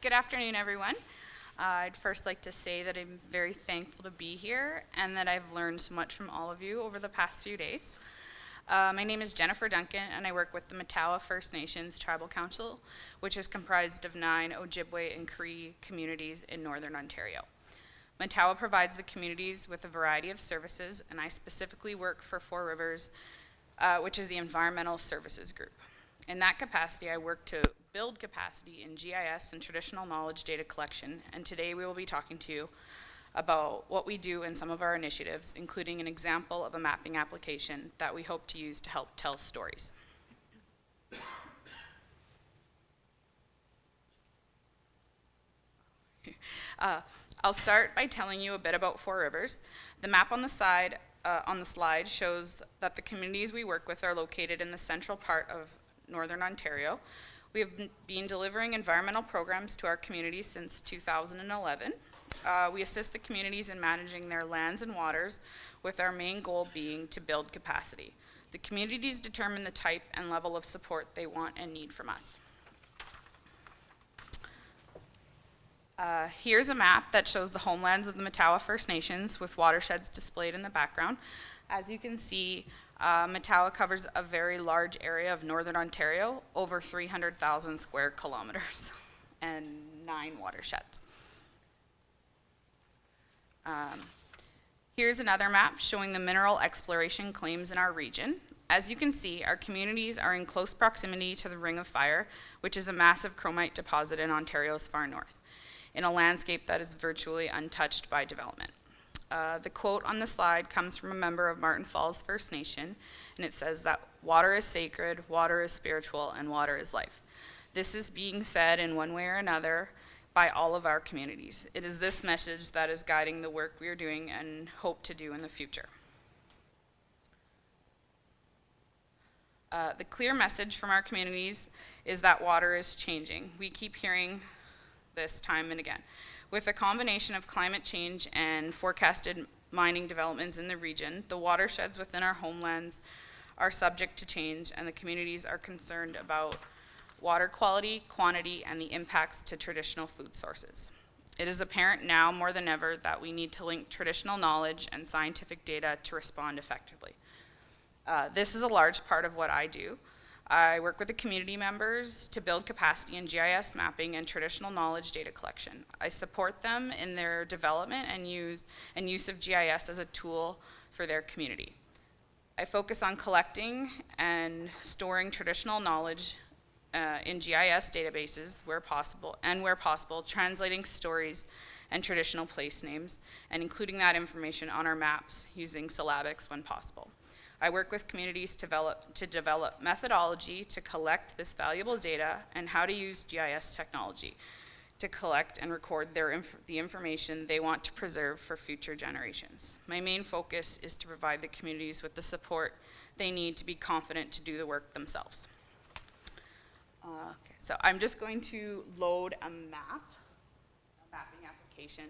Good afternoon, everyone. I'd first like to say that I'm very thankful to be here and that I've learned so much from all of you over the past few days. My name is Jennifer Duncan, and I work with the Matawa First Nations Tribal Council, which is comprised of 9 Ojibwe and Cree communities in Northern Ontario. Matawa provides the communities with a variety of services, and I specifically work for Four Rivers, which is the Environmental Services Group. In that capacity, I work to build capacity in GIS and traditional knowledge data collection, and today we will be talking to you about what we do in some of our initiatives, including an example of a mapping application that we hope to use to help tell stories. I'll start by telling you a bit about Four Rivers. The map on the slide shows that the communities we work with are located in the central part of Northern Ontario. We have been delivering environmental programs to our communities since 2011. We assist the communities in managing their lands and waters, with our main goal being to build capacity. The communities determine the type and level of support they want and need from us. Here's a map that shows the homelands of the Matawa First Nations with watersheds displayed in the background. As you can see, Matawa covers a very large area of Northern Ontario, over 300,000 square kilometers, and 9 watersheds. Here's another map showing the mineral exploration claims in our region. As you can see, our communities are in close proximity to the Ring of Fire, which is a massive chromite deposit in Ontario's far north, in a landscape that is virtually untouched by development. The quote on the slide comes from a member of Martin Falls First Nation, and it says that water is sacred, water is spiritual, and water is life. This is being said in one way or another by all of our communities. It is this message that is guiding the work we are doing and hope to do in the future. The clear message from our communities is that water is changing. We keep hearing this time and again. With a combination of climate change and forecasted mining developments in the region, the watersheds within our homelands are subject to change, and the communities are concerned about water quality, quantity, and the impacts to traditional food sources. It is apparent now more than ever that we need to link traditional knowledge and scientific data to respond effectively. This is a large part of what I do. I work with the community members to build capacity in GIS mapping and traditional knowledge data collection. I support them in their development and use of GIS as a tool for their community. I focus on collecting and storing traditional knowledge in GIS databases where possible, translating stories and traditional place names, and including that information on our maps using syllabics when possible. I work with communities to develop methodology to collect this valuable data and how to use GIS technology to collect and record the information they want to preserve for future generations. My main focus is to provide the communities with the support they need to be confident to do the work themselves. Okay, so I'm just going to load a mapping application.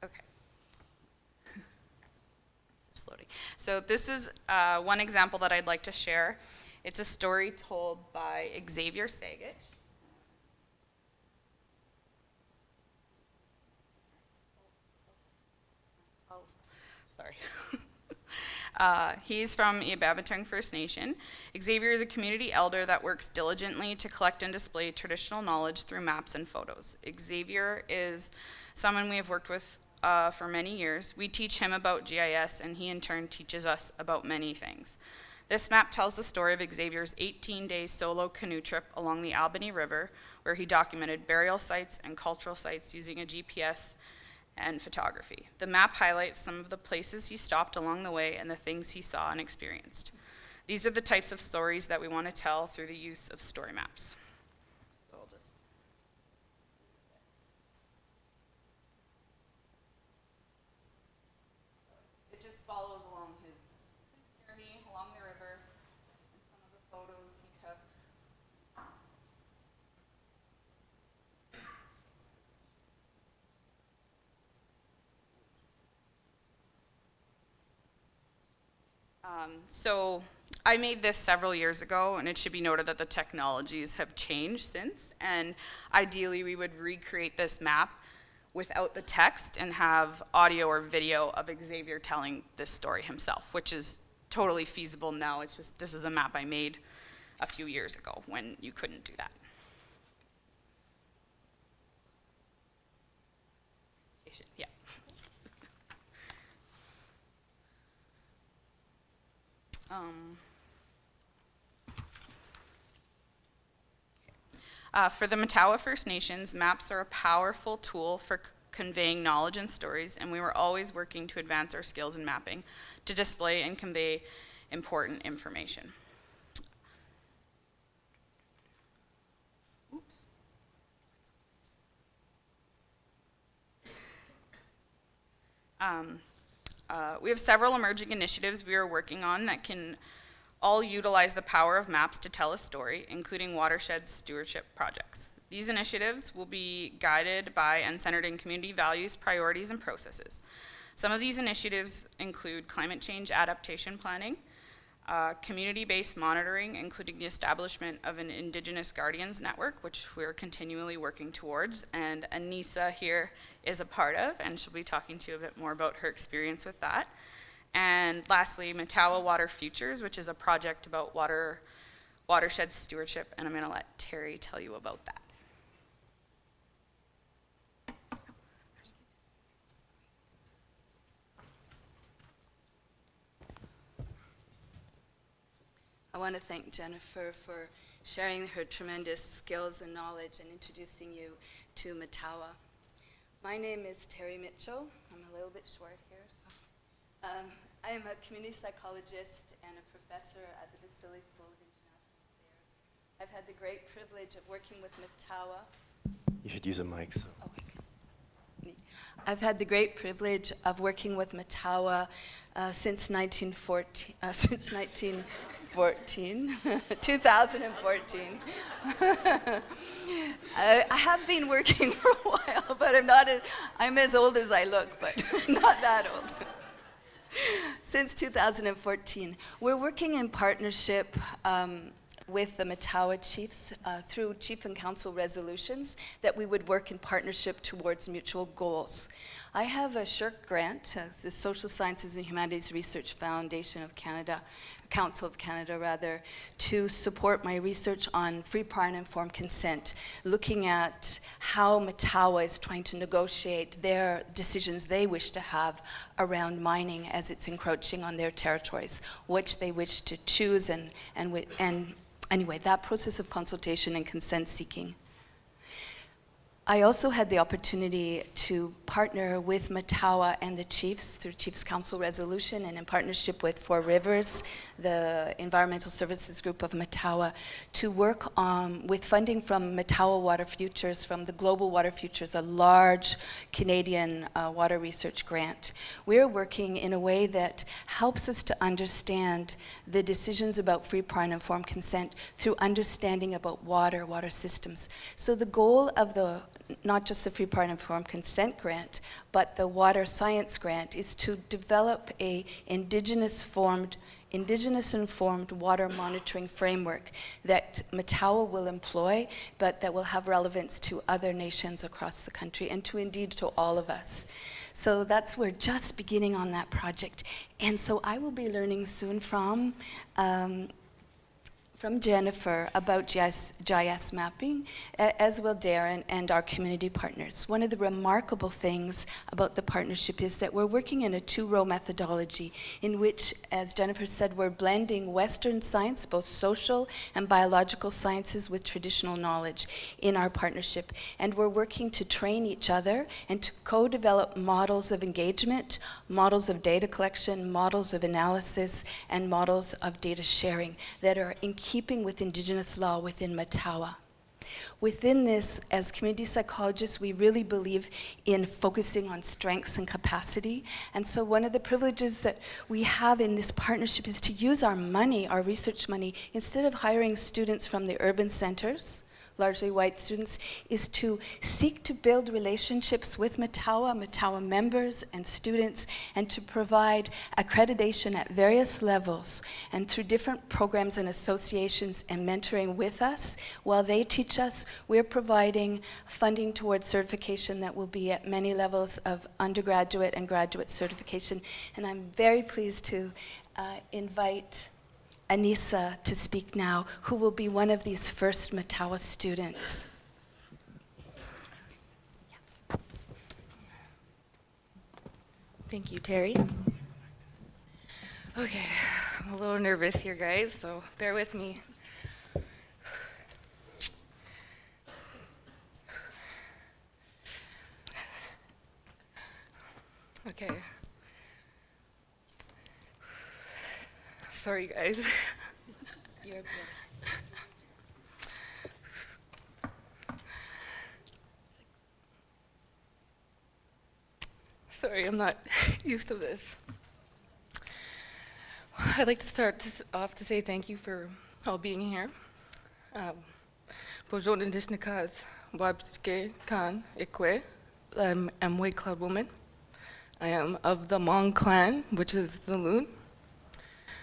Okay. Just loading. So this is one example that I'd like to share. It's a story told by Xavier Saget. Oh, sorry. He's from Ibabatung First Nation. Xavier is a community elder that works diligently to collect and display traditional knowledge through maps and photos. Xavier is someone we have worked with for many years. We teach him about GIS, and he in turn teaches us about many things. This map tells the story of Xavier's 18-day solo canoe trip along the Albany River, where he documented burial sites and cultural sites using a GPS and photography. The map highlights some of the places he stopped along the way and the things he saw and experienced. These are the types of stories that we want to tell through the use of story maps. So I'll just it just follows along his journey along the river and some of the photos he took. So I made this several years ago, and it should be noted that the technologies have changed since, and ideally we would recreate this map without the text and have audio or video of Xavier telling this story himself, which is totally feasible now. It's just, this is a map I made a few years ago when you couldn't do that. Yeah. For the Matawa First Nations, maps are a powerful tool for conveying knowledge and stories, and we were always working to advance our skills in mapping to display and convey important information. Oops. We have several emerging initiatives we are working on that can all utilize the power of maps to tell a story, including watershed stewardship projects. These initiatives will be guided by and centered in community values, priorities, and processes. Some of these initiatives include climate change adaptation planning, community-based monitoring, including the establishment of an Indigenous Guardians Network, which we're continually working towards, and Anisa here is a part of, and she'll be talking to you a bit more about her experience with that. And lastly, Matawa Water Futures, which is a project about watershed stewardship, and I'm gonna let Terry tell you about that. I want to thank Jennifer for sharing her tremendous skills and knowledge and introducing you to Matawa. My name is Terry Mitchell. I'm a little bit short here. So. I am a community psychologist and a professor at the Balsillie School of International Affairs. I've had the great privilege of working with Matawa. You should use a mic. So. Oh, okay. I've had the great privilege of working with Matawa since 2014. I have been working for a while, but I'm as old as I look, but not that old. Since 2014. We're working in partnership with the Matawa chiefs through chief and council resolutions that we would work in partnership towards mutual goals. I have a SSHRC grant, the Social Sciences and Humanities Research Foundation of Canada, Council of Canada rather, to support my research on free, prior, and informed consent, looking at how Matawa is trying to negotiate their decisions they wish to have around mining as it's encroaching on their territories, which they wish to choose, and anyway, that process of consultation and consent seeking. I also had the opportunity to partner with Matawa and the chiefs through Chiefs Council resolution and in partnership with Four Rivers, the environmental services group of Matawa, to work with funding from Matawa Water Futures, from the Global Water Futures, a large Canadian water research grant. We're working in a way that helps us to understand the decisions about free, prior, and informed consent through understanding about water systems. So the goal of not just the free, prior, and informed consent grant, but the water science grant is to develop a Indigenous-informed water monitoring framework that Matawa will employ, but that will have relevance to other nations across the country and indeed to all of us. So we're just beginning on that project. And so I will be learning soon from from Jennifer about GIS mapping, as will Darren and our community partners. One of the remarkable things about the partnership is that we're working in a two-row methodology in which, as Jennifer said, we're blending Western science, both social and biological sciences, with traditional knowledge in our partnership. And we're working to train each other and to co-develop models of engagement, models of data collection, models of analysis, and models of data sharing that are in keeping with Indigenous law within Matawa. Within this, as community psychologists, we really believe in focusing on strengths and capacity. And so one of the privileges that we have in this partnership is to use our money, our research money, instead of hiring students from the urban centers, largely white students, is to seek to build relationships with Matawa members and students, and to provide accreditation at various levels and through different programs and associations and mentoring with us. While they teach us, we're providing funding towards certification that will be at many levels of undergraduate and graduate certification. And I'm very pleased to invite Anisa to speak now, who will be one of these first Matawa students. Thank you, Terry. Okay, I'm a little nervous here, guys, so bear with me. Okay. Sorry, guys. You're good. Sorry, I'm not used to this. I'd like to start off to say thank you for all being here. Bonjour, Indigenous, Wabske, Kan, Ikwe. I'm White Cloud Woman. I am of the Hmong clan, which is the Loon.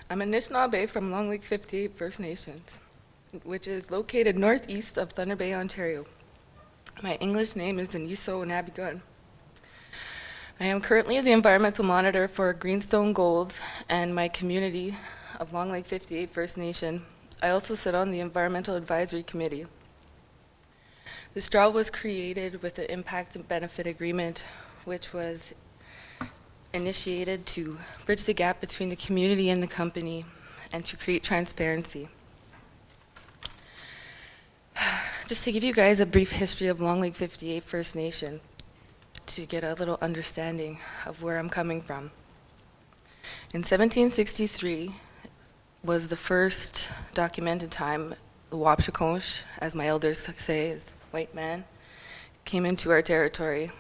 I'm a Anishinaabe from Long Lake 58 First Nations, which is located northeast of Thunder Bay, Ontario. My English name is Anisa Nabigun. I am currently the environmental monitor for Greenstone Gold and my community of Long Lake 58 First Nation. I also sit on the Environmental Advisory Committee. This job was created with the Impact and Benefit Agreement, which was initiated to bridge the gap between the community and the company and to create transparency. Just to give you guys a brief history of Long Lake 58 First Nation to get a little understanding of where I'm coming from. In 1763 was the first documented time the Wapshakosh, as my elders say, is white man, came into our territory.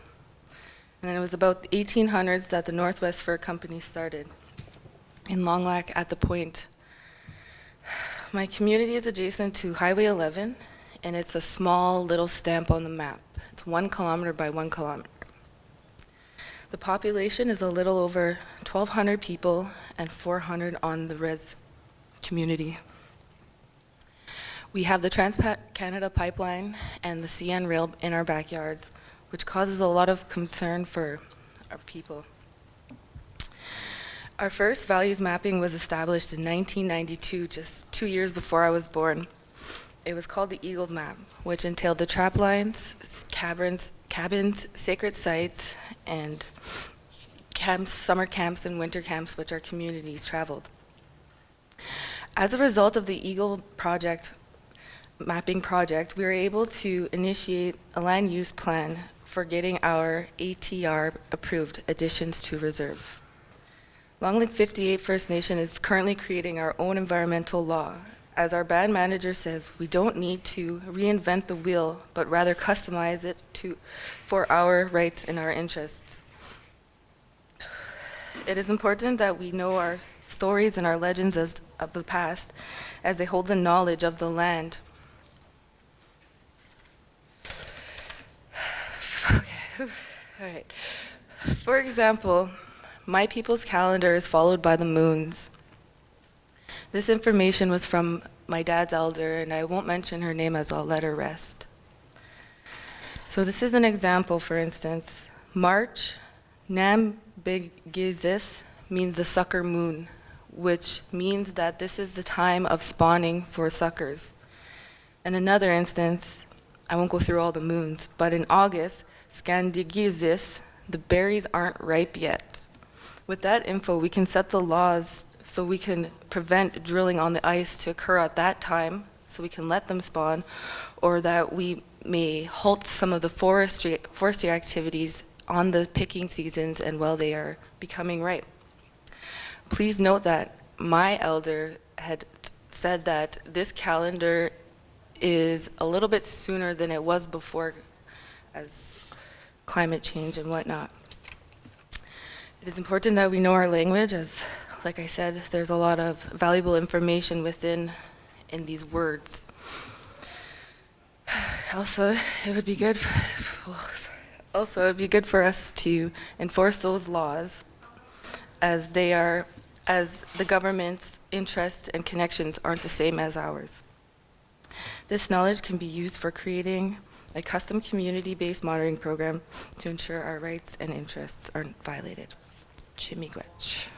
And then it was about the 1800s that the Northwest Fur Company started in Long Lac at the Point. My community is adjacent to Highway 11, and it's a small little stamp on the map. It's 1 kilometer by 1 kilometer. The population is a little over 1,200 people and 400 on the res community. We have the Trans-Canada Pipeline and the CN Rail in our backyards, which causes a lot of concern for our people. Our first values mapping was established in 1992, just 2 years before I was born. It was called the Eagles Map, which entailed the trap lines, cabins, sacred sites, and camps, summer camps and winter camps, which our communities traveled. As a result of the Eagle mapping project, we were able to initiate a land use plan for getting our ATR approved additions to reserve. Long Lake 58 First Nation is currently creating our own environmental law. As our band manager says, we don't need to reinvent the wheel, but rather customize it for our rights and our interests. It is important that we know our stories and our legends of the past, as they hold the knowledge of the land. Okay. All right. For example, my people's calendar is followed by the moons. This information was from my dad's elder, and I won't mention her name as I'll let her rest. So this is an example, for instance. March, Nam Bigizis means the sucker moon, which means that this is the time of spawning for suckers. In another instance, I won't go through all the moons, but in August, Scandigizis, the berries aren't ripe yet. With that info, we can set the laws so we can prevent drilling on the ice to occur at that time, so we can let them spawn, or that we may halt some of the forestry activities on the picking seasons and while they are becoming ripe. Please note that my elder had said that this calendar is a little bit sooner than it was before, as climate change and whatnot. It is important that we know our language, as, like I said, there's a lot of valuable information in these words. Also, it would be good for us to enforce those laws, as the government's interests and connections aren't the same as ours. This knowledge can be used for creating a custom community-based monitoring program to ensure our rights and interests aren't violated. Chimigwech.